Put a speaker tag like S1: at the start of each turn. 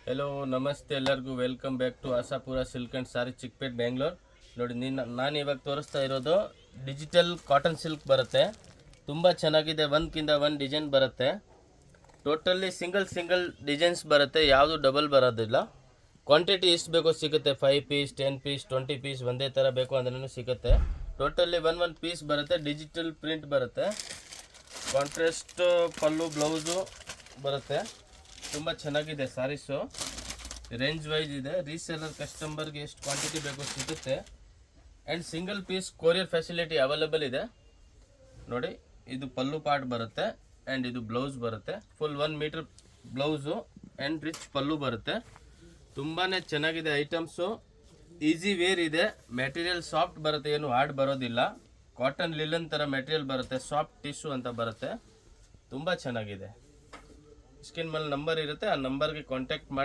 S1: Hello ನಮಸ್ತೆ ಎಲ್ಲರಿಗೂ welcome back to Asapura silk and saree Chickpet Bengaluru. ನೋಡಿ ನಾನು ಇವಾಗ ತೋರಿಸ್ತಾ ಇರೋದು ಡಿಜಿಟಲ್ ಕಾಟನ್ ಸಿಲ್ಕ್ ಬರುತ್ತೆ. ತುಂಬ ಚೆನ್ನಾಗಿದೆ, ಒಂದಕ್ಕಿಂತ ಒಂದು ಡಿಸೈನ್ ಬರುತ್ತೆ. ಟೋಟಲಿ ಸಿಂಗಲ್ ಡಿಸೈನ್ಸ್ ಬರುತ್ತೆ, ಯಾವುದು ಡಬಲ್ ಬರೋದಿಲ್ಲ. ಕ್ವಾಂಟಿಟಿ ಎಷ್ಟು ಬೇಕೋ ಸಿಗುತ್ತೆ, 5 ಪೀಸ್ 10 ಪೀಸ್ 20 ಪೀಸ್ ಒಂದೇ ಥರ ಬೇಕು ಅಂದ್ರೂ ಸಿಗುತ್ತೆ. ಟೋಟಲಿ ಒನ್ ಪೀಸ್ ಬರುತ್ತೆ, ಡಿಜಿಟಲ್ ಪ್ರಿಂಟ್ ಬರುತ್ತೆ, ಕಾಂಟ್ರಾಸ್ಟ್ ಪಲ್ಲು ಬ್ಲೌಸು ಬರುತ್ತೆ. ತುಂಬ ಚೆನ್ನಾಗಿದೆ ಸ್ಯಾರೀಸು, ರೇಂಜ್ ವೈಸ್ ಇದೆ. ರೀಸೇಲರ್ ಕಸ್ಟಮರ್ಗೆ ಎಷ್ಟು ಕ್ವಾಂಟಿಟಿ ಬೇಕೋ ಸಿಗುತ್ತೆ. And single piece courier facility available ಇದೆ. ನೋಡಿ, ಇದು ಪಲ್ಲು ಪಾರ್ಟ್ ಬರುತ್ತೆ ಆ್ಯಂಡ್ ಇದು ಬ್ಲೌಸ್ ಬರುತ್ತೆ. Full 1 metre blouse and rich pallu ಬರುತ್ತೆ. ತುಂಬಾ ಚೆನ್ನಾಗಿದೆ ಐಟಮ್ಸು, ಈಸಿ ವೇರ್ ಇದೆ. ಮೆಟೀರಿಯಲ್ ಸಾಫ್ಟ್ ಬರುತ್ತೆ, ಏನು ಹಾರ್ಡ್ ಬರೋದಿಲ್ಲ. ಕಾಟನ್ ಲಿಲನ್ ಥರ ಮೆಟೀರಿಯಲ್ ಬರುತ್ತೆ, ಸಾಫ್ಟ್ ಟಿಶ್ಯೂ ಅಂತ ಬರುತ್ತೆ. ತುಂಬ ಚೆನ್ನಾಗಿದೆ. ಸ್ಕ್ರೀನ್ ಮೇಲೆ ನಂಬರ್ ಇರುತ್ತೆ, ಆ ನಂಬರ್ಗೆ ಕಾಂಟ್ಯಾಕ್ಟ್ ಮಾಡಿ.